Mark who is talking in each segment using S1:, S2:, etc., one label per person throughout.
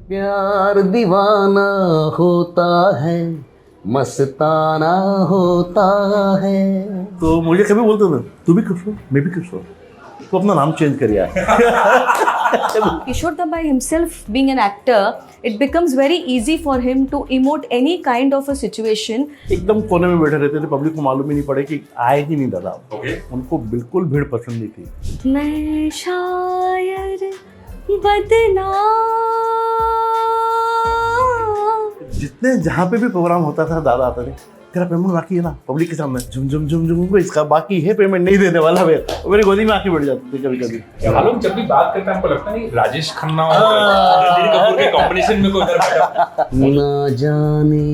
S1: प्यार दीवाना होता है, मस्ताना होता है।
S2: तो मुझे कभी बोलते थे तू भी किशोर मैं भी किशोर, तो अपना नाम चेंज कर यार।
S3: Kishore Da by himself being an actor, it becomes very easy for him to emote any kind of a situation.
S2: एकदम कोने में बैठे रहते थे, पब्लिक को मालूम ही नहीं पड़े कि आए ही नहीं दादा। उनको बिल्कुल भीड़ पसंद नहीं थी।
S3: मैं शायर बदनाम।
S2: जितने जहाँ पे भी प्रोग्राम होता था दादा आते थे, तेरा पेमेंट बाकी है ना, पब्लिक के सामने झुम झुम झुम झुम, इसका बाकी है, पेमेंट नहीं देने वाला मैं। मेरी गोदी में आके बैठ जाते थे कभी कभी।
S4: मालूम जब भी बात करते हैं हमको लगता नहीं राजेश खन्ना और रणबीर कपूर के कॉम्बिनेशन में कोई उधर बैठा।
S1: ना जाने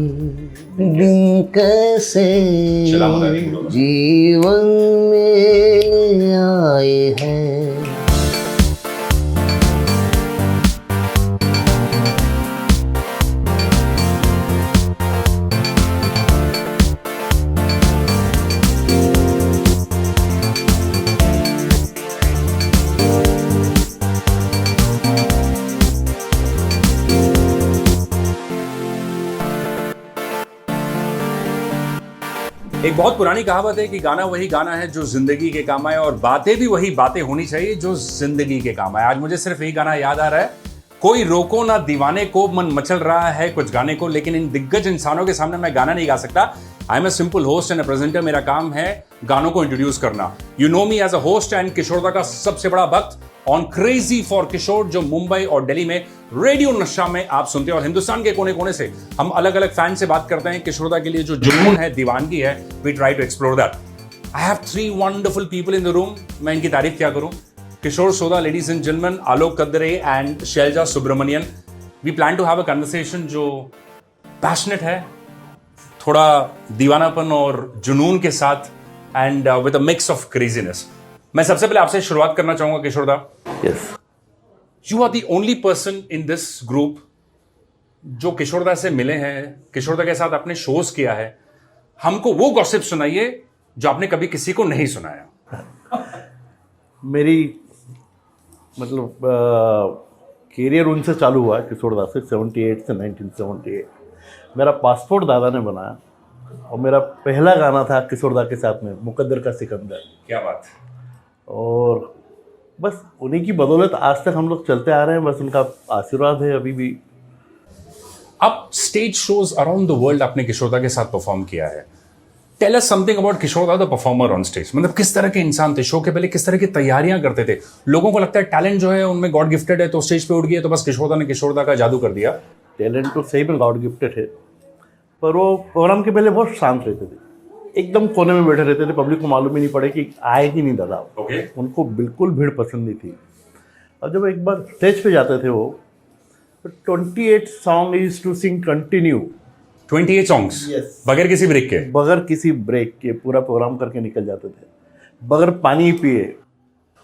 S1: दिन कैसे जीवन में आए हैं।
S4: एक बहुत पुरानी कहावत है कि गाना वही गाना है जो जिंदगी के काम आए, और बातें भी वही बातें होनी चाहिए जो जिंदगी के काम आए। आज मुझे सिर्फ यही गाना याद आ रहा है, कोई रोको ना दीवाने को, मन मचल रहा है कुछ गाने को, लेकिन इन दिग्गज इंसानों के सामने मैं गाना नहीं गा सकता। I am a simple host and presenter, मेरा काम है गानों को इंट्रोड्यूस करना। You know me as a host and Kishore da का सबसे बड़ा भक्त ऑन क्रेजी फॉर किशोर, जो मुंबई और दिल्ली में रेडियो नशा में आप सुनते हैं, और हिंदुस्तान के कोने कोने से हम अलग अलग फैन से बात करते हैं। किशोर दा के लिए जो जुनून है, दीवानगी है, we try to explore that. I have 3 wonderful people in the room, मैं इनकी तारीफ क्या करूं। Kishore Sodha, ladies and gentleman, Alok Kadre and Shailaja Subramanian. We plan to have a conversation जो पैशनेट है, थोड़ा दीवानापन और जुनून के साथ, and with a mix of craziness. मैं सबसे पहले आपसे शुरुआत करना चाहूंगा Kishore da.
S2: Yes,
S4: you are the only person in this group जो किशोर दा से मिले हैं, किशोर दा के साथ आपने शोज किया है। हमको वो गॉसिप सुनाइए जो आपने कभी किसी को नहीं सुनाया।
S2: मेरी मतलब कैरियर उनसे चालू हुआ किशोर दा से 78 से 1978। मेरा पासपोर्ट दादा ने बनाया, और मेरा पहला गाना था किशोर दा के साथ में, मुकद्दर का सिकंदर।
S4: क्या बात।
S2: और बस उन्हीं की बदौलत आज तक हम लोग चलते आ रहे हैं, बस उनका आशीर्वाद है अभी भी।
S4: अब stage shows around the world आपने किशोर दा के साथ परफॉर्म किया है। टेल अस समथिंग अबाउट किशोर दा द परफॉर्मर ऑन स्टेज। मतलब किस तरह के इंसान थे, शो के पहले किस तरह की तैयारियां करते थे। लोगों को लगता है टैलेंट जो है उनमें गॉड गिफ्टेड है, तो स्टेज पे उठ गया तो बस किशोर दा ने किशोर दा का जादू कर दिया।
S2: टैलेंट तो सही में गॉड गिफ्टेड है, पर वो प्रोग्राम के पहले बहुत शांत रहते थे, एकदम कोने में बैठे रहते थे, पब्लिक को मालूम ही नहीं पड़े कि आए ही नहीं दादा। उनको बिल्कुल भीड़ पसंद नहीं थी। और जब एक बार स्टेज पे जाते थे वो, तो 28 song is to sing continue.
S4: 28 songs बगैर किसी ब्रेक के,
S2: बगैर किसी ब्रेक के पूरा प्रोग्राम करके निकल जाते थे, बगैर पानी पिए,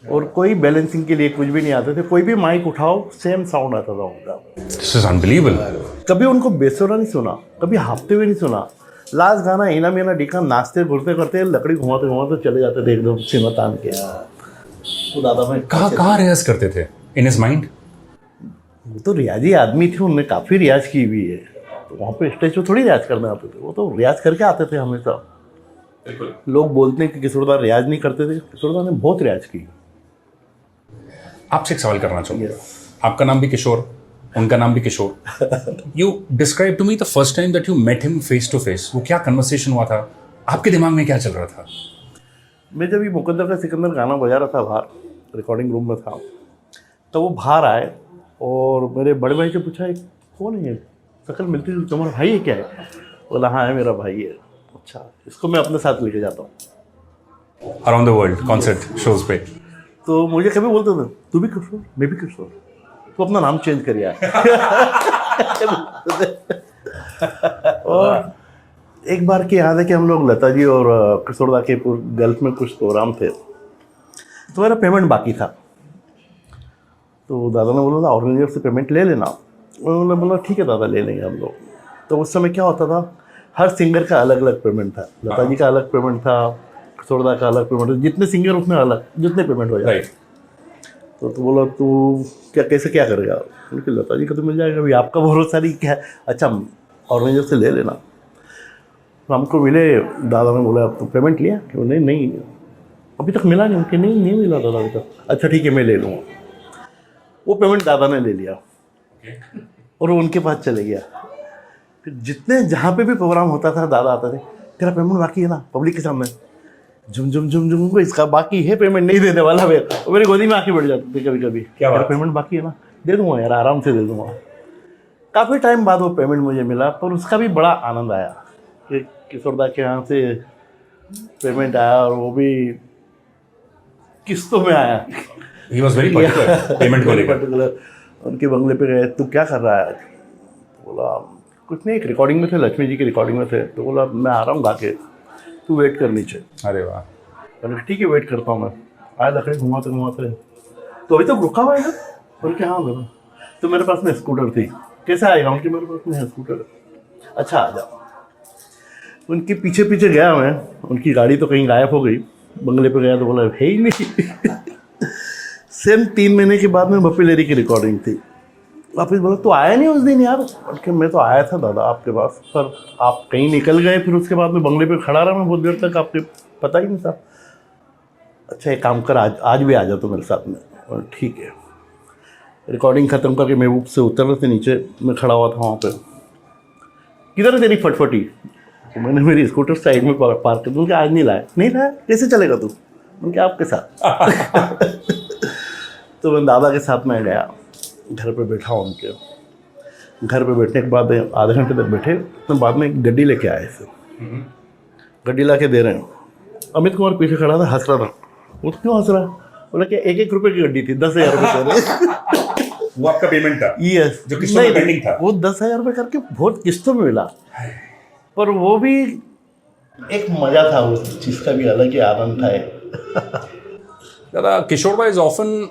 S2: और कोई बैलेंसिंग के लिए कुछ भी नहीं आते थे। कोई भी माइक उठाओ सेम साउंड आता था उनका।
S4: This is unbelievable.
S2: कभी उनको बेसुरा नहीं सुना, कभी हाफते हुए नहीं सुना। लास्ट गाना इना मीना डिका नाचते घूरते करते लकड़ी घुमाते घुमाते चले जाते थे एकदम सीमा तान के। तो दादा में
S4: कहाँ रियाज करते थे इन हिज माइंड?
S2: वो तो रियाजी आदमी थे, उन्होंने काफ़ी रियाज की हुई है, तो वहाँ पे स्टेज पे थोड़ी रियाज करने आते थे, वो तो रियाज करके आते थे हमेशा। लोग बोलते हैं कि किशोर दा रियाज नहीं करते थे, किशोर दा ने बहुत रियाज की।
S4: आपसे एक सवाल करना चाहूँगा। आपका नाम भी किशोर, उनका नाम भी Kishore. You describe to me the first time that you met him face to face. वो क्या कन्वर्सेशन हुआ था, आपके दिमाग में क्या चल रहा था?
S2: मैं जब ये मुकद्दर का सिकंदर गाना बजा रहा था बाहर, रिकॉर्डिंग रूम में था, तो वो बाहर आए और मेरे बड़े भाई से पूछा कौन है, शक्ल मिलती थी, तुम्हारा भाई है क्या है? बोला हाँ है मेरा भाई है। अच्छा, इसको मैं अपने साथ लेके जाता हूँ
S4: around the world concert shows पे।
S2: तो मुझे कभी बोलते थे तू भी किशोर मैं भी किशोर, तो अपना नाम चेंज कर यार। और एक बार की याद है कि हम लोग लता जी और किशोर दा के गल्फ में कुछ प्रोग्राम थे, तो मेरा पेमेंट बाकी था। तो दादा ने बोला था ऑर्गेनाइजर से पेमेंट ले लेना। उन्होंने बोला ठीक है दादा ले लेंगे हम लोग। तो उस समय क्या होता था, हर सिंगर का अलग अलग पेमेंट था। लता जी का अलग पेमेंट था, किशोर दा का अलग पेमेंट था, जितने सिंगर उतने अलग जितने पेमेंट हो जाए। तो बोला तू क्या कैसे क्या करेगा? उनकी लता जी का तो मिल जाएगा, अभी आपका भरोसा नहीं क्या है। अच्छा ऑर्गेनाइजर से ले लेना। तो हमको मिले, दादा ने बोला अब तो पेमेंट लिया कि नहीं अभी तक मिला नहीं। उनके नहीं मिला दादा अभी तक। अच्छा ठीक है मैं ले लूँगा। वो पेमेंट दादा ने ले लिया और वो उनके पास चले गया। फिर जितने जहाँ पे भी प्रोग्राम होता था दादा आते थे, तेरा पेमेंट बाकी है ना, पब्लिक के सामने झुम को इसका बाकी है, पेमेंट नहीं देने वाला। और मेरी गोदी में आके बैठ जाते थे कभी कभी,
S4: क्या बात?
S2: पेमेंट बाकी है ना, दे दूंगा यार, आराम से दे दूंगा। काफ़ी टाइम बाद वो पेमेंट मुझे मिला, पर उसका भी बड़ा आनंद आया कि किशोरदा के यहाँ से पेमेंट आया और वो भी किस्तों में आया।
S4: He was very particular payment को लेकर।
S2: पर्टिकुलर उनके बंगले पे गए, तू क्या कर रहा है? बोला कुछ नहीं, एक रिकॉर्डिंग में थे, लक्ष्मी जी की रिकॉर्डिंग में थे। तो बोला मैं आ रहा हूँ गा के, तू वेट कर नीचे।
S4: अरे वाह।
S2: मैंने ठीक है वेट करता हूँ मैं। आया लकड़ी घुमाते तो अभी तक रुका हुआ है। उनके हाँ मेरा तो मेरे पास में स्कूटर थी, कैसे आएगा? उनके मेरे पास में है स्कूटर। अच्छा आ जाओ। उनके पीछे गया मैं, उनकी गाड़ी तो कहीं गायब हो गई। बंगले पे गया तो बोला है ही नहीं। सेम 3 महीने के बाद में बप्पी लेरी की रिकॉर्डिंग थी। वापिस बोला तो आया नहीं उस दिन यार? बल्कि मैं तो आया था दादा आपके पास, पर आप कहीं निकल गए। फिर उसके बाद में बंगले पे खड़ा रहा मैं बहुत देर तक, आपके पता ही नहीं था। अच्छा एक काम कर, आज भी आ जा तो मेरे साथ में। और ठीक है। रिकॉर्डिंग ख़त्म करके महबूब से उतर रहे थे नीचे, मैं खड़ा हुआ था वहाँ पे। किधर है तेरी फटफटी? तो मैंने मेरी स्कूटर साइड में पार्क कर दूँ। आज नहीं लाया कैसे चलेगा तू? उनके आपके साथ। तो मैं दादा के साथ में गया, घर पे बैठा हूँ। उनके घर पे बैठने के बाद आधे घंटे तक बैठे। तो बाद में एक गड्डी लेके आए थे, गड्डी ला के दे रहे हैं। अमित कुमार पीछे खड़ा था, हंस रहा था। वो क्यों हंस रहा? बोला कि 1-1 रुपये की गड्डी थी, 10,000 रुपये।
S4: वो आपका पेमेंट था?
S2: यस,
S4: जो किस्तों में पेंडिंग था।
S2: वो 10,000 रुपये करके बहुत किस्तों में मिला। पर वो भी एक मजा था, उस चीज़ का भी अलग ही आनंद था।
S4: दादा किशोरदा इज ऑफन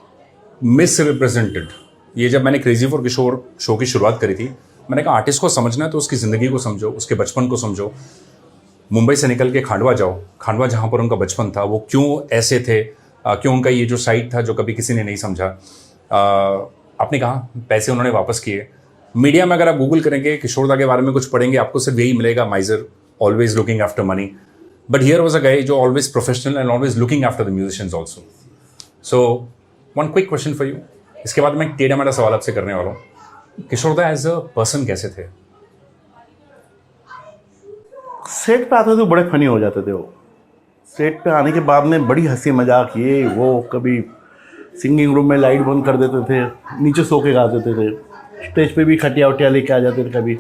S4: मिसरिप्रेजेंटेड। ये जब मैंने क्रेजी फॉर किशोर शो की शुरुआत करी थी, मैंने कहा आर्टिस्ट को समझना है तो उसकी ज़िंदगी को समझो, उसके बचपन को समझो। मुंबई से निकल के खांडवा जाओ, खांडवा जहाँ पर उनका बचपन था, वो क्यों ऐसे थे, क्यों उनका ये जो साइड था जो कभी किसी ने नहीं समझा। आपने कहा पैसे उन्होंने वापस किए। मीडिया में अगर आप गूगल करेंगे किशोरदा के बारे में कुछ पढ़ेंगे, आपको सिर्फ यही मिलेगा, miser, always looking after money. But here was a guy जो always professional and always looking after the musicians also. So one quick question for you, इसके बाद मैं टेढ़ा मेढ़ा सवाल आपसे करने वाला हूँ। किशोरदा एज अ पर्सन कैसे थे?
S2: सेट पे आते थे बड़े फनी हो जाते थे। वो सेट पे आने के बाद में बड़ी हंसी मजाक, ये वो, कभी सिंगिंग रूम में लाइट बंद कर देते थे, नीचे सो के गा देते थे, स्टेज पे भी खटिया उटिया लेके आ जाते थे कभी।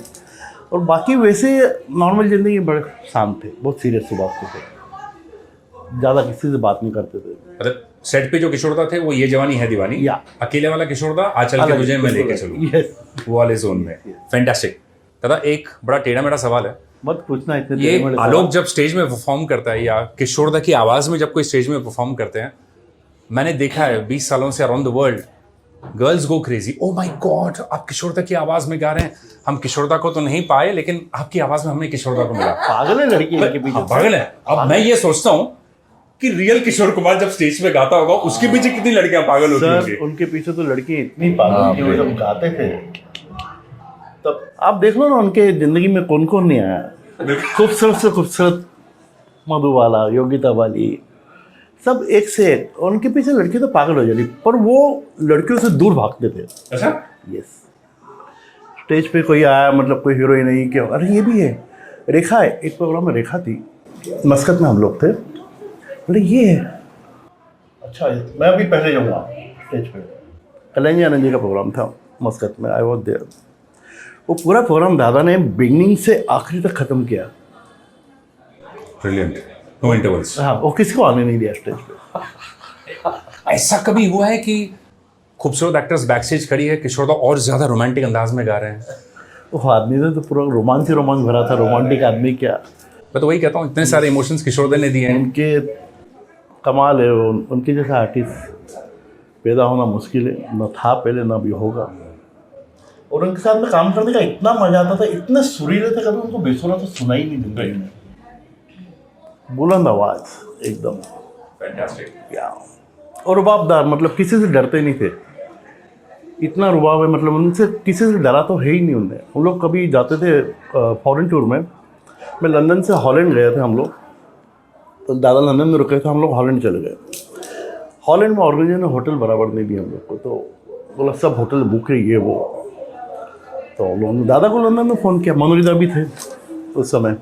S2: और बाकी वैसे नॉर्मल ज़िंदगी बड़े शांत थे, बहुत सीरियस स्वभाव के थे, ज़्यादा किसी से बात नहीं करते थे।
S4: मतलब सेट पे जो किशोरदा थे वो ये जवानी है दीवानी,
S2: या
S4: अकेले वाला किशोरदा आज चल के तुझे मैं लेके चलूँ,
S2: यस,
S4: वो वाले जोन में। फैंटास्टिक। दादा एक बड़ा टेढ़ा मेढ़ा सवाल है,
S2: मत पूछना इतने
S4: ये
S2: बड़े
S4: आलोक जब स्टेज में परफॉर्म करता है या किशोरदा की आवाज़ में जब कोई स्टेज में परफॉर्म करते हैं, मैंने देखा है 20 सालों से around the world, girls go crazy. Oh my God, आप किशोरदा की आवाज़ में गा रहे हैं। हम किशोरदा को तो नहीं पाए, लेकिन आपकी आवाज़ में हमने किशोरदा को मिला।
S2: पागल है लड़की के पीछे,
S4: पागल है। अब मैं ये सोचता हूँ कि रियल किशोर कुमार जब स्टेज पे गाता होगा, उसके पीछे कितनी लड़कियां पागल होती होंगी।
S2: सर उनके पीछे तो लड़की इतनी पागल थी, वो जब गाते थे तब आप देख लो ना, उनके जिंदगी में कौन कौन नहीं आया। खूबसूरत से खूबसूरत मधुबाला, योगिता वाली, सब एक से एक। और उनके पीछे लड़की तो पागल हो जाती, पर वो लड़कियों से दूर भागते थे।
S4: अच्छा,
S2: यस। स्टेज पे कोई आया, मतलब कोई हीरोइन नहीं, क्या अरे ये भी है, रेखा है। एक प्रोग्राम में रेखा थी, मस्कत में हम लोग थे, बोले ये है। अच्छा मैं अभी पहले जाऊँगा स्टेज पे, कल्याण आनंद जी का प्रोग्राम था मस्कत में, आई वॉज देयर। वो पूरा प्रोग्राम दादा ने बिगनिंग से आखिरी तक ख़त्म किया।
S4: Brilliant, no intervals.
S2: हाँ, वो किसी को आने नहीं दिया स्टेज पे।
S4: ऐसा कभी हुआ है कि खूबसूरत एक्टर्स बैकस्टेज खड़ी है, किशोरदा और ज्यादा रोमांटिक अंदाज में गा रहे हैं?
S2: वो आदमी ने तो पूरा रोमांस ही रोमांस भरा था, रोमांटिक आदमी क्या।
S4: मैं तो वही कहता हूँ, इतने सारे इमोशंस किशोरदा ने दिए हैं।
S2: उनके कमाल है। उनके जैसा आर्टिस्ट पैदा होना मुश्किल है, न था पहले ना भी होगा। और उनके साथ में काम करने का इतना मजा आता था, इतने सुरीले थे, कभी उनको बेसुरा तो सुना ही नहीं जिंदगी में। बुलंद आवाज एकदम,
S4: फैंटास्टिक।
S2: क्या और रुबाबदार, मतलब किसी से डरते नहीं थे। इतना रुबाब है, मतलब उनसे किसी से डरा तो है ही नहीं उनने। हम लोग कभी जाते थे फॉरेन टूर में, मैं लंदन से हॉलैंड गए थे हम लोग, तो दादा लंदन में रुके थे, हम लोग हॉलैंड चले गए। हॉलैंड में ऑर्गेनाइजर ने होटल बराबर नहीं दिया हम लोग को, तो बोला सब होटल बुक है ये वो। तो हम लोगों ने दादा को लंदन में फ़ोन किया, मनोरिदा भी थे उस समय।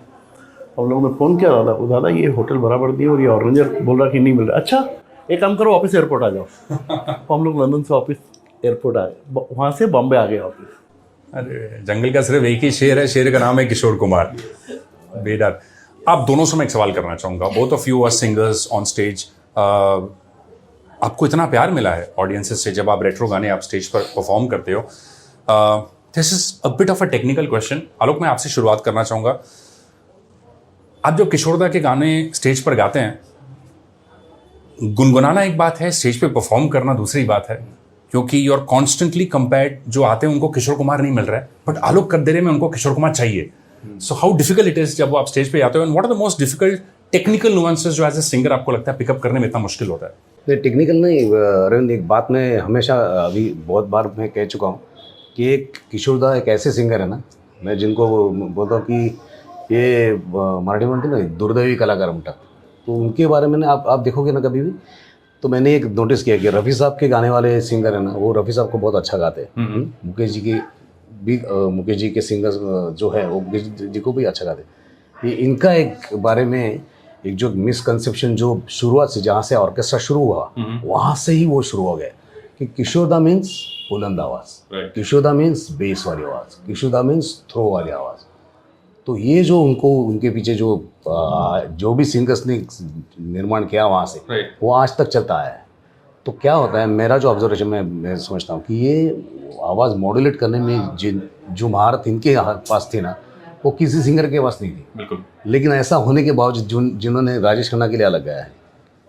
S2: हम लोगों ने फ़ोन किया दादा को, दादा ये होटल बराबर दिए और ये ऑर्गेनाइजर बोल रहा कि नहीं मिल रहा। अच्छा एक काम करो, ऑफिस एयरपोर्ट आ जाओ। तो हम लोग लंदन से ऑफिस एयरपोर्ट आए, वहाँ से बॉम्बे आ गए ऑफिस।
S4: अरे जंगल का सिर्फ एक ही शेर है, शेर का नाम है किशोर कुमार। बेडर, आप दोनों से मैं एक सवाल करना चाहूँगा। Both of you are singers on stage. आपको इतना प्यार मिला है ऑडियंसेस से जब आप रेट्रो गाने आप स्टेज पर परफॉर्म करते हो। This is a bit of a technical question. Alok, मैं आपसे शुरुआत करना चाहूँगा। आप जब किशोरदा के गाने स्टेज पर गाते हैं, गुनगुनाना एक बात है, स्टेज पे परफॉर्म करना दूसरी बात है, क्योंकि यू आर कॉन्स्टेंटली कंपेयर्ड। जो आते हैं उनको किशोर कुमार नहीं मिल रहा है, बट आलोक कद्देरे में उनको किशोर कुमार चाहिए। So how difficult it is जब आप स्टेज पे आते हो, and what are the most difficult technical nuances जो एज ए सिंगर आपको लगता है पिकअप करने में इतना मुश्किल होता है?
S1: नहीं, टेक्निकल नहीं अरविंद, एक बात मैं हमेशा अभी बहुत बार मैं कह चुका हूँ कि एक किशोरदा एक ऐसे सिंगर है ना, मैं जिनको बोलता हूँ कि ये मराठी म्हणते ना दुर्दैवी कलाकार म्हणतात, तो उनके बारे में ना आप देखोगे ना कभी भी, तो मैंने एक नोटिस किया कि रफ़ी साहब के गाने वाले सिंगर है ना, वो रफ़ी साहब को बहुत अच्छा गाते हैं। मुकेश जी की भी मुकेश जी के सिंगर्स जो है वो मुकेश जी को भी अच्छा गाते हैं। ये इनका एक बारे में एक जो मिसकंसेप्शन जो शुरुआत से जहाँ से ऑर्केस्ट्रा शुरू हुआ वहाँ से ही वो शुरू हो गया कि किशोरदा मीन्स बुलंद आवाज़, किशोरदा मीन्स बेस वाली आवाज़, किशोरदा मीन्स थ्रो वाली आवाज़। तो ये जो उनके पीछे जो भी सिंगर्स ने निर्माण किया वहाँ से वो आज तक चलता आया है। तो क्या होता है, मेरा जो ऑब्जर्वेशन मैं समझता हूँ कि ये आवाज़ मॉड्यूलेट करने में जो महारत इनके पास थी ना, वो किसी सिंगर के पास नहीं थी। बिल्कुल। लेकिन ऐसा होने के बावजूद जिन्होंने राजेश खन्ना के लिए अलग गाया है,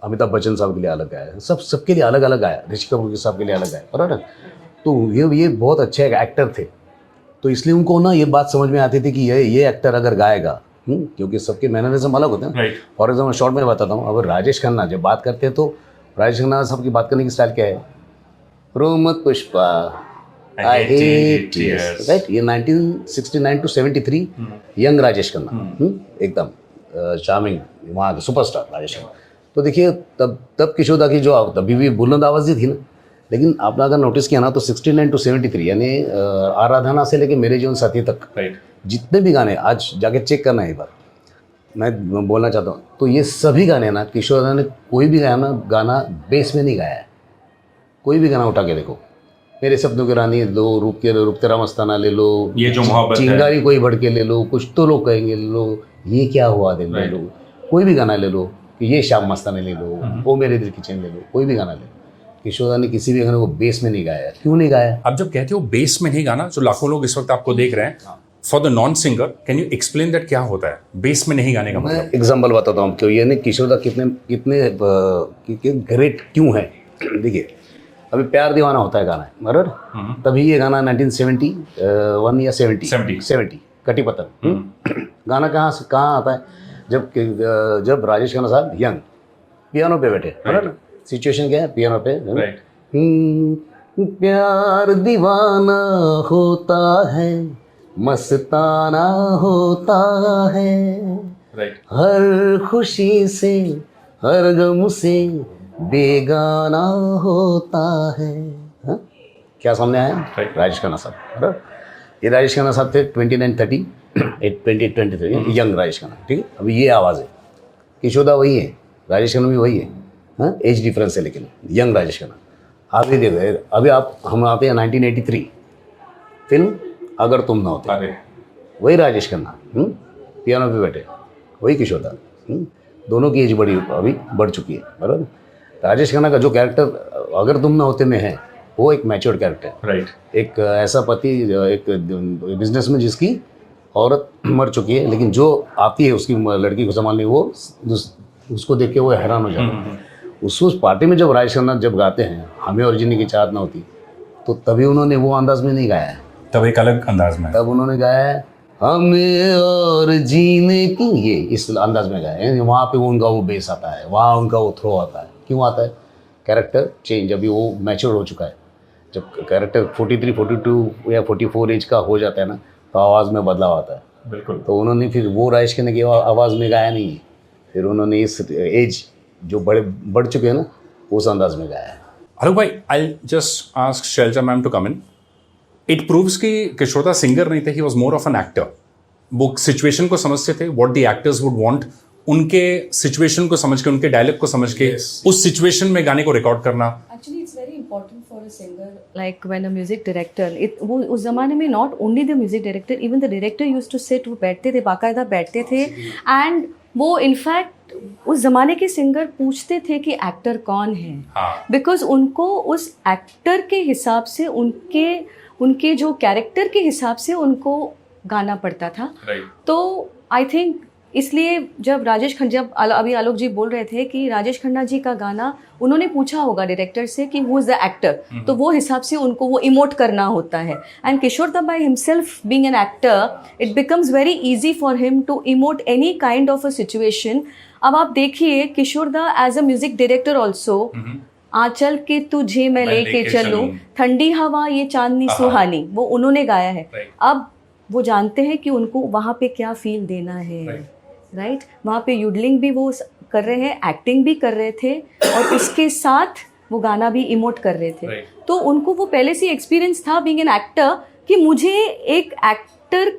S1: अमिताभ बच्चन साहब के लिए अलग गाया है, सबके लिए अलग अलग गाया, ऋषि कपूर साहब के लिए अलग गाया, बराबर। तो ये बहुत अच्छे एक्टर थे, तो इसलिए उनको ना ये बात समझ में आती थी कि ये एक्टर अगर गाएगा, क्योंकि सबके मैनरिज्म अलग होते हैं। फॉर एग्जाम्पल शॉर्ट में बताता हूँ, अगर राजेश खन्ना जब बात करते हैं तो राजेश खन्ना साहब की बात करने की स्टाइल क्या है, रोमत Pushpa I hate tears, right. ये 1969 to 73 यंग राजेश खन्ना, एकदम चार्मिंग, वहाँ के सुपरस्टार राजेश खन्ना। तो देखिए तब किशोरदा की जो तभी भी बुलंद आवाज़ ही थी ना, लेकिन आपने अगर नोटिस किया ना तो 69 to 73 यानी आराधना से लेके मेरे जीवन साथी तक जितने भी गाने, आज जाके चेक करना है एक बार, मैं बोलना चाहता हूँ, तो ये सभी गाने ना किशोरदा ने कोई भी गाना बेस में नहीं गाया है। कोई भी गाना उठा के देखो, मेरे सपनों की रानी लो, रूप तेरा मस्ताना ले लो,
S4: ये जो मोहब्बत है,
S1: चिंगारी कोई भड़के ले लो, कुछ तो लोग कहेंगे ले लो, ये क्या हुआ दिल ले लो, कोई भी गाना ले लो, कि ये शाम मस्ताना ले लो, वो मेरे दिल की चैन ले लो, कोई भी गाना ले लो, किशोरदा ने किसी भी गाने को बेस में नहीं गाया। क्यों नहीं गाया?
S4: आप जब कहते हो बेस में नहीं गाना, जो लाखों लोग इस वक्त आपको देख रहे हैं, for the non singer can you explain that, क्या होता है बेस में नहीं गाने का मतलब?
S1: एग्जाम्पल बताता हूँ क्यों, यानी किशोरदा कितने ग्रेट क्यों है। देखिए अभी प्यार दीवाना होता है गाना, बराबर, तभी ये गाना 1971 या 70 कटी पतंग गाना कहाँ आता है, जब राजेश खन्ना साहब यंग पियानो पे बैठे, बराबर, सिचुएशन क्या है, पियानो पे प्यार दीवाना होता है, मस्ताना होता है, हर खुशी से हर गम से बेगाना होता है। हा? क्या सामने आया? राजेश खन्ना साहब, बराबर। ये राजेश खन्ना साहब थे 29-30 यंग राजेश खन्ना, ठीक है। अभी ये आवाज़ है, किशोरदा वही है, राजेश खन्ना भी वही है, हाँ, एज डिफरेंस है, लेकिन यंग राजेश खन्ना। आप ये देखो, अभी हम आते हैं 1983 फिल्म अगर तुम ना होते, वही राजेश खन्ना पियानो पे बैठे, वही किशोरदा, दोनों की एज अभी बढ़ चुकी है, बराबर। राजेश खन्ना का जो कैरेक्टर अगर तुम ना होते में है, वो एक मैच्योर्ड कैरेक्टर, राइट। एक ऐसा पति, एक बिजनेस में जिसकी औरत मर चुकी है, लेकिन जो आती है उसकी लड़की को संभालने, वो उसको देख के वो हैरान हो जाता है। उस पार्टी में जब राजेश खन्ना जब गाते हैं हमें और जीने की चाहत ना होती, तो तभी उन्होंने वो अंदाज में नहीं गाया है, तब एक अलग अंदाज में, तब उन्होंने गाया है हमें और जीने की, ये इस अंदाज में गाया है। वहाँ पे उनका वो बेस आता है, वहाँ उनका वो थ्रो आता है। क्यों आता है? कैरेक्टर चेंज, अभी वो मैच्योर हो चुका है। जब कैरेक्टर 43, 42 या 44 एज का हो जाता है ना, तो आवाज़ में बदलाव आता है।
S4: बिल्कुल।
S1: तो उन्होंने फिर वो राजेश खन्ना की आवाज़ में गाया नहीं है, फिर उन्होंने इस एज जो बढ़ चुके हैं ना, उस अंदाज में गाया है।
S4: आलोक भाई, I just ask Shailja ma'am to come in. It proves कि किशोरदा सिंगर नहीं थे, he was more of an actor. वो सिचुएशन को समझते थे, what the actors would want, उनके सिचुएशन को समझ के, उनके डायलॉग को समझ के उस सिचुएशन में गाने को रिकॉर्ड करना।
S3: Actually, it's very important for a singer, like when a music director, वो उस जमाने में not only the music director, even the director used to sit, वो बैठते थे, बाकायदा बैठते थे, and वो इनफैक्ट उस जमाने के सिंगर पूछते थे कि एक्टर कौन है, बिकॉज उनको उस एक्टर के हिसाब से, उनके जो कैरेक्टर के हिसाब से उनको गाना पड़ता था। तो आई थिंक इसलिए जब अभी आलोक जी बोल रहे थे कि राजेश खन्ना जी का गाना उन्होंने पूछा होगा डायरेक्टर से कि हु इज द एक्टर, तो वो हिसाब से उनको वो इमोट करना होता है। And Kishoreda by himself being an actor, it becomes very easy for him to emote any kind of a situation. अब आप देखिए Kishoreda as a music director also, आंचल के तुझे मैं लेके चलूं, ठंडी हवा ये चांदनी सुहानी, वो उन्होंने गाया है। अब वो जानते हैं कि उनको वहाँ पे क्या फील देना है, राइट? वहाँ पे यूडलिंग भी वो कर रहे हैं, एक्टिंग भी कर रहे थे, और उसके साथ वो गाना भी इमोट कर रहे थे। तो उनको वो पहले से एक्सपीरियंस था बीइंग एन एक्टर कि मुझे एक एक्टर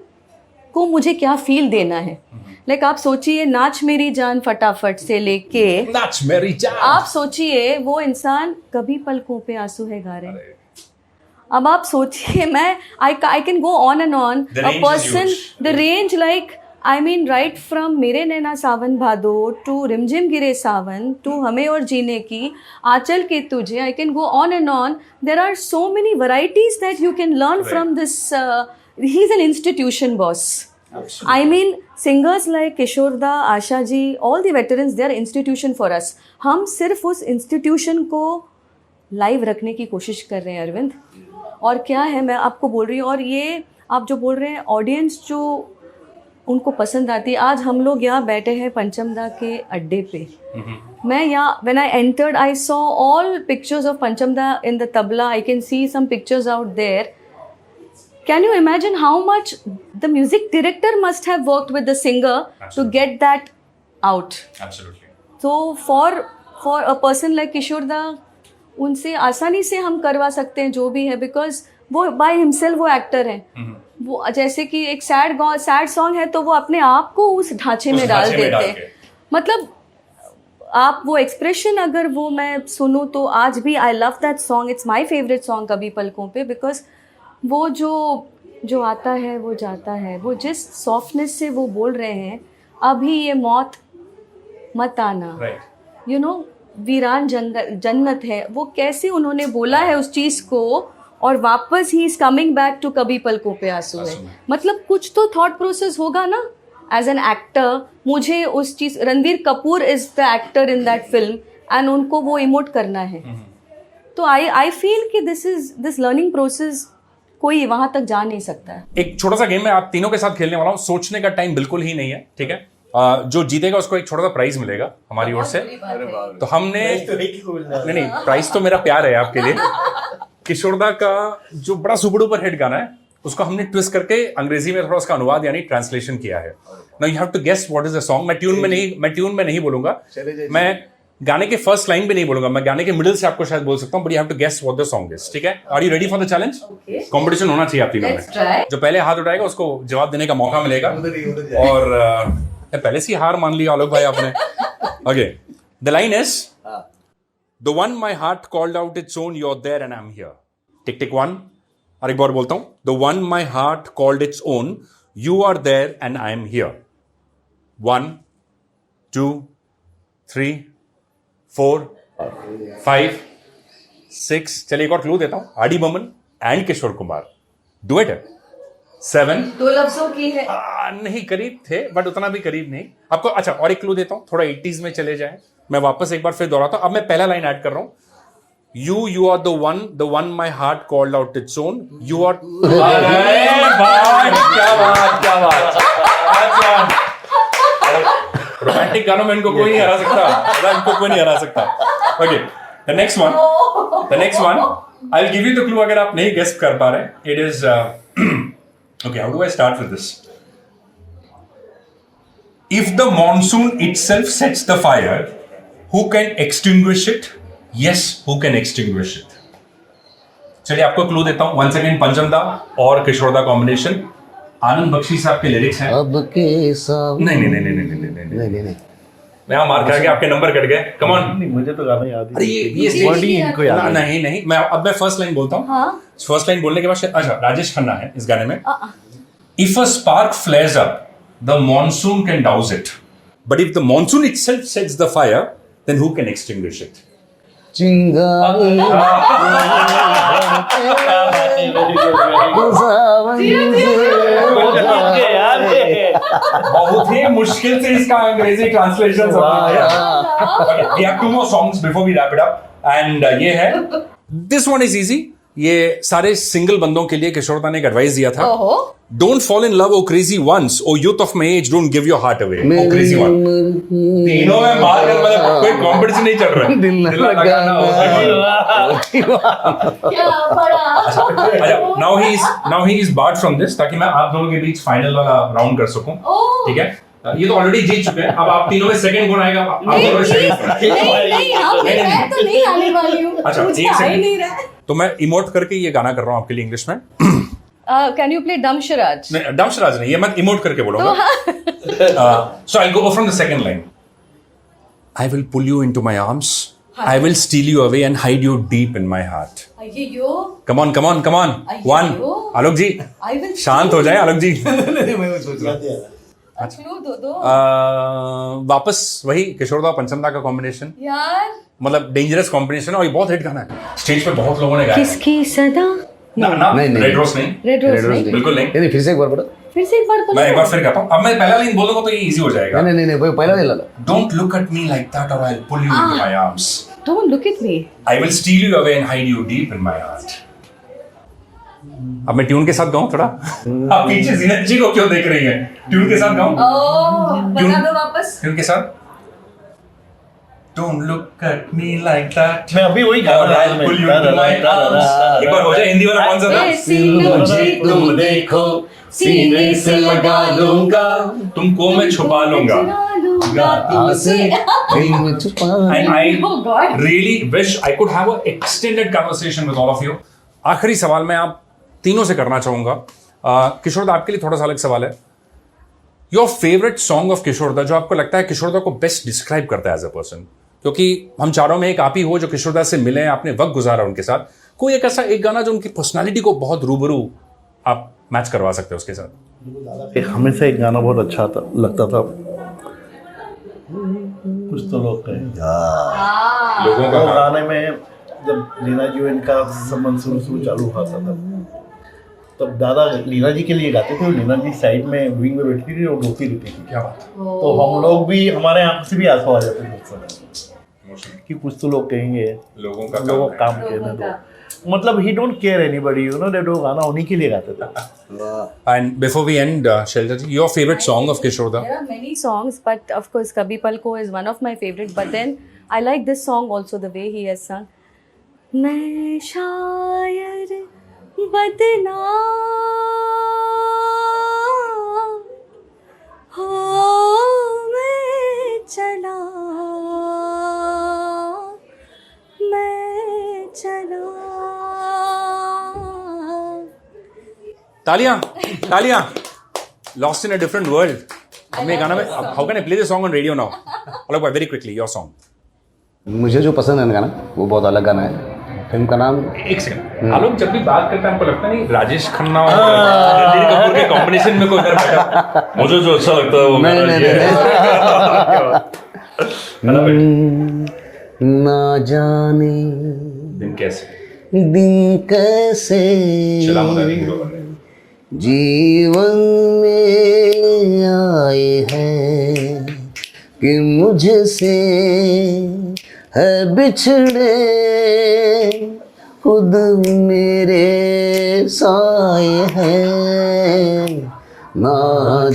S3: को मुझे क्या फील देना है। लाइक आप सोचिए, नाच मेरी जान फटाफट से लेके
S4: नाच मेरी जान,
S3: आप सोचिए वो इंसान कभी पलकों पे आंसू है गा रहे। अब आप सोचिए, मैं I can go on and on, a person, the range, like I mean, right from मेरे नैना सावन भादो to रिमझिम गिरे सावन to हमें और जीने की, आंचल के तुझे, I can go on and on. There are so many varieties that you can learn from this. He's an institution, boss. Absolutely. I mean, singers like Kishorda, Asha ji, all the veterans, they are institution for us. हम सिर्फ उस institution को live रखने की कोशिश कर रहे हैं अरविंद। और क्या है, मैं आपको बोल रही हूँ, और ये आप जो बोल रहे हैं, ऑडियंस जो उनको पसंद आती है। आज हम लोग यहाँ बैठे हैं पंचमदा के अड्डे पे। मैं यहाँ, when I entered, I saw all pictures of पंचमदा in the tabla, I can see some pictures out there. Can you imagine how much the music director must have worked with the singer to get that out? तो for a person like किशोरदा, उनसे आसानी से हम करवा सकते हैं जो भी है, बिकॉज वो बाय हिमसेल्फ वो एक्टर हैं। वो जैसे कि एक सैड सॉन्ग है तो वो अपने आप को उस ढांचे में डाल देते हैं। मतलब आप वो एक्सप्रेशन, अगर वो मैं सुनूं तो आज भी I love that song, it's my favourite song कभी पलकों पे, बिकॉज वो जो आता है वो जाता है, वो जिस सॉफ्टनेस से वो बोल रहे हैं, अभी ये मौत मत आना, यू नो, वीरान जन्नत है, वो कैसे उन्होंने बोला है उस चीज़ को, और वापस ही इज कमिंग बैक टू कभी पलकों पे आंसू है। मतलब कुछ तो थॉट प्रोसेस होगा ना एज एन एक्टर। मुझे उस चीज, Ranbir Kapoor is the actor in that film and उनको वो इमोट करना है। तो आई फील कि दिस लर्निंग प्रोसेस कोई वहां तक जा नहीं सकता है।
S4: एक छोटा सा गेम में आप तीनों के साथ खेलने वाला हूँ, सोचने का टाइम बिल्कुल ही नहीं है, ठीक है? जो जीतेगा उसको एक छोटा सा प्राइज मिलेगा हमारी ओर से। तो हमने नहीं, प्राइज तो मेरा प्यार है आपके लिए। किशोरदा का जो बड़ा सुपर डुपर हिट गाना है, उसको हमने ट्विस्ट करके अंग्रेजी में थोड़ा उसका अनुवाद यानी ट्रांसलेशन किया है। Now you have to guess what is the song. मैं ट्यून में नहीं बोलूंगा, मैं गाने के फर्स्ट लाइन भी नहीं बोलूंगा, मैं गाने के मिडिल से आपको शायद बोल सकता हूं, but you have to guess what the song is, ठीक है? Are you ready for the challenge? Competition होना चाहिए आप तीनों में। जो पहले हाथ उठाएगा उसको जवाब देने का मौका मिलेगा। और पहले से हार मान लिया आलोक भाई आपने। Okay, the line is The one my heart called out its own, you're there and I'm here. Tick tick one. और एक बार बोलता हूं, the one my heart called its own, you are there and I'm here. 1, 2, 3, 4, 5, 6. चलिए एक और clue देता हूं, R D Burman and Kishore Kumar duet है। 7.
S3: 2 लफ्जों की है।
S4: नहीं, करीब थे बट उतना भी करीब नहीं आपको। अच्छा, और एक क्लू देता हूं, थोड़ा 80s में चले जाएं। मैं वापस एक बार फिर दोहराता हूं। अब मैं पहला लाइन ऐड कर रहा हूं, you are the one my heart called out its own, you are। क्या बात रोमांटिक गानों में इनको कोई नहीं हरा सकता, इनको कोई नहीं हरा सकता। Okay, the next one I'll give you the clue अगर आप नहीं guess कर पा रहे. It is okay. How do I start with this? If the monsoon itself sets the fire, who can extinguish it? Yes, who can extinguish it? चलिए आपको clue देता हूं. Once again पंचम दा और किशोर दा कॉम्बिनेशन. आनंद बख्शी साहब के लिरिक्स हैं.
S1: अब के साव
S4: नहीं. मैं मार खा गया, आपके नंबर कट गए. Come on.
S2: नहीं मुझे तो गाना याद
S4: अरे
S2: ही
S4: ये
S2: वर्ड ही इनको याद है।
S4: नहीं मैं फर्स्ट लाइन बोलता हूँ.
S3: हाँ.
S4: फर्स्ट लाइन बोलने के बाद अच्छा राजेश खन्ना है इस गाने में. If a spark flares up the monsoon can douse it, but if the monsoon itself sets the fire then who can extinguish it?
S1: चिंगारी
S4: बहुत ही मुश्किल से इसका अंग्रेजी translation we have two more songs before we wrap it up and ये है. This one is easy. ये सारे सिंगल बंदों के लिए किशोर दा ने एक एडवाइस दिया था. Don't fall in love oh crazy once, oh youth of my age, don't give your heart away. Oh crazy one. तीनों में मार कर मतलब कोई कंपटीशन नहीं चल रहा है.
S1: दिल न लगाना
S4: now he is barred from this, ताकि मैं आप दोनों के बीच फाइनल वाला राउंड कर सकूं. ठीक है, ये तो ऑलरेडी जीत चुके हैं. अब आप तीनों में सेकंड कौन आएगा? आप दोनों में
S3: मैं तो नहीं आने वाली हूँ.
S4: अच्छा,
S3: मुझे
S4: एक
S3: आ ही
S4: सेकंड.
S3: नहीं रहा है.
S4: तो मैं इमोट करके ये गाना कर रहा हूँ आपके लिए इंग्लिश में.
S3: Can you play Damsharaj?
S4: नहीं, दमशराज नहीं, ये मैं इमोट करके बोलूंगा. So I'll go from the second line. I will pull you into my arms. I will steal you away and hide you deep in my heart.
S3: अय्यो.
S4: Come on. One. Alok ji,
S3: I will.
S4: शांत हो जाए आलोक जी.
S3: Clue दो.
S4: वापस वही किशोरदा पंचमदा का combination.
S3: यार.
S4: मतलब डेंजरस कॉम्बिनेशन है और ये बहुत हिट गाना है. स्टेज पे बहुत लोगों ने गाया.
S3: किसकी सदा?
S4: ना
S1: नहीं.
S4: रेड रोज नहीं.
S3: रेड रोज नहीं.
S4: बिल्कुल नहीं.
S1: नहीं फिर से एक बार बोलो.
S3: फिर से एक बार बोलो.
S4: मैं एक बार फिर कहता हूँ. अब मैं पहला लाइन बोलूंगा तो ये इजी हो जाएगा.
S1: नहीं वो पहला नहीं लाला.
S4: Don't look at me like that or I'll pull you into my arms.
S3: Don't look at me.
S4: I will steal you away and hide you deep in my heart. अब मैं ट्यून के साथ गाऊं थोड़ा. आप पीछे जीनत जी को क्यों देख रही हैं? ट्यून के साथ गाऊं?
S3: बता दो वापस.
S4: ट्यून के साथ. Don't look at me like that.
S2: मैं अभी वही गा
S4: और
S2: रहा
S4: I'll pull you into my arms. एक बार हो जाए. हिंदी वाला कौन सा था?
S1: मुझे तुम देखो सीने से लगा लूंगा,
S4: तुमको मैं छुपा लूंगा.
S1: आसे दिल में छुपा.
S4: And I
S3: Oh God.
S4: really wish I could have an extended conversation with all of you. आखिरी सवाल मैं आप तीनों से करना चाहूंगा. किशोरदा, आपके लिए थोड़ा सा अलग सवाल है. योर फेवरेट सॉन्ग ऑफ किशोरदा जो आपको लगता है किशोरदा को बेस्ट डिस्क्राइब करता है एज अ पर्सन, क्योंकि हम चारों में एक आप ही हो जो किशोरदा से मिले हैं, आपने वक्त गुजारा उनके साथ. कोई एक ऐसा एक गाना जो उनकी पर्सनालिटी को बहुत रूबरू आप मैच करवा सकते हो उसके साथ.
S2: हमेशा एक गाना बहुत अच्छा था, लगता था. कुछ तो लोग कहें
S4: लोगों
S2: वो
S4: का
S2: गाने में जब लीना जी इनका संबंध शुरू चालू हुआ था तब दादा लीना जी के लिए गाते थे. लीना जी साइड में विंग में बैठती थी और रोती रहती थी.
S4: क्या बात है.
S2: तो हम लोग भी, हमारे आंख से भी आंसू आ जाते थे उस समय कि कुछ तो लोग कहेंगे,
S4: लोगों का
S2: लोगों
S4: काम
S2: काम कहने दो. मतलब he don't care anybody, you know that. वो गाना उन्हीं के लिए गाते थे.
S4: And before we end Shailaja ji, your favourite song of Kishoreda?
S3: There are many songs, but of course, Kabhi Palko is one of my favorite. But then I like this song also, the way he has sung. मैं शायर बदनाम हो मैं चला
S4: तालियां. Lost in a different world. हमने गाना में, how can I play this song on radio now? Alok bhai, very quickly, your song.
S1: मुझे जो पसंद है गाना वो बहुत अलग गाना है. फिल्म का नाम
S4: एक सेकंड. आलोक जब भी बात करता है हमको लगता नहीं राजेश खन्ना और रणबीर कपूर के कॉम्बिनेशन में कोई कर बैठा. मुझे जो अच्छा लगता है वो
S1: ना जाने दिन कैसे
S4: चला मुझे
S1: जीवन में आए हैं कि मुझसे है बिछड़े खुद मेरे साए हैं. ना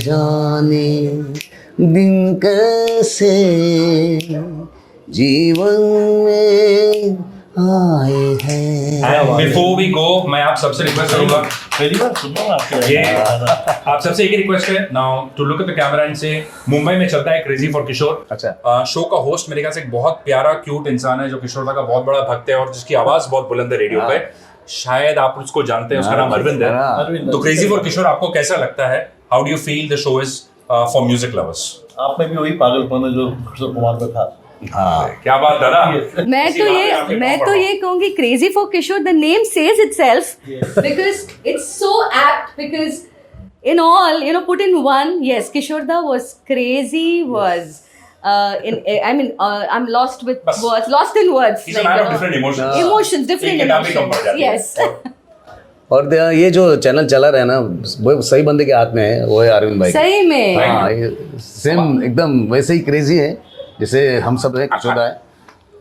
S1: जाने दिन कैसे जीवन में आए हैं.
S4: And before we go, मैं आप सबसे रिक्वेस्ट करूंगा,
S2: पहली बार सुन रहा हूँ आपके
S4: ये आप सबसे एक ही रिक्वेस्ट है, now to look at the camera and say, Mumbai में चलता है क्रेजी फॉर किशोर।
S1: अच्छा।
S4: शो का होस्ट मेरे ख्याल से एक बहुत प्यारा क्यूट इंसान है जो किशोर दा का बहुत बड़ा भक्त है और जिसकी आवाज बहुत बुलंद है रेडियो पे। शायद आप उसको जानते हैं, उसका नाम अरविंद है। तो क्रेजी फॉर किशोर आपको कैसा लगता है? How do you feel the show is for music lovers?
S2: आप में भी वही पागलपन है जो किशोर कुमार में था।
S1: हाँ,
S4: क्या बात दादा।
S3: मैं तो ये कहूंगी crazy for Kishore, the name says itself because it's so apt, because in all, put in one, yes, Kishore Da was crazy, was I'm lost with words, lost in words.
S4: He's a man of different emotions.
S3: Emotions, different
S4: एक किताब भी कम पड़
S3: emotions.
S4: जाती है।
S3: Yes.
S1: और ये जो channel चला रहा है ना, वो सही बंदे के हाथ में है, वो है अरविंद भाई।
S3: सही में।
S1: हाँ, ये सेम एकदम वैसे ही क्रेजी है जैसे हम सब है, किशोर दा है।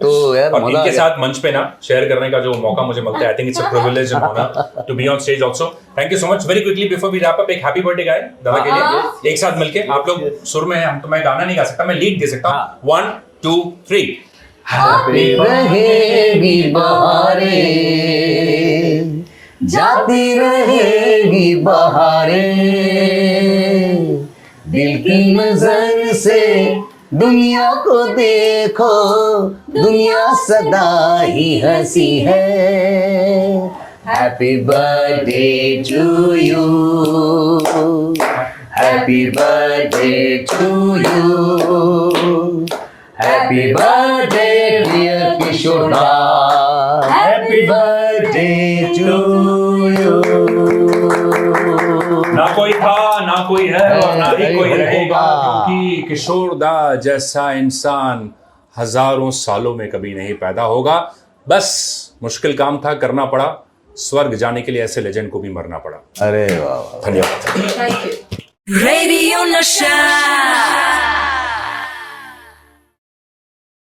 S1: तो यार
S4: और
S1: मजा आ
S4: इनके
S1: गया।
S4: साथ मंच पे ना शेयर करने का जो मौका मुझे मिलता है, I think it's a privilege and honour to be on stage also. Thank you so much. Very quickly before we wrap up, एक हैप्पी बर्थडे गाए दादा के लिए, एक साथ मिलके। आप लोग सुर में हैं, हम तो मैं गाना नहीं गा सकता, मैं लीड दे सकता हूं। 1 2 3।
S1: हैप्पी रहेगी बहारें, जाती रहेगी बहारें, दिल की नजर से दुनिया को देखो, दुनिया सदा ही हंसी है। Happy birthday to you, happy birthday to you, happy birthday dear Kishore da, happy birthday to you.
S4: ना कोई था, ना कोई है और ना ही कोई रहेगा, क्योंकि किशोर दा जैसा इंसान हजारों सालों में कभी नहीं पैदा होगा। बस मुश्किल काम था, करना पड़ा। स्वर्ग जाने के लिए ऐसे लेजेंड को भी मरना पड़ा।
S1: अरे वाह,
S4: धन्यवाद।
S3: Thank you.
S5: Radio Nasha.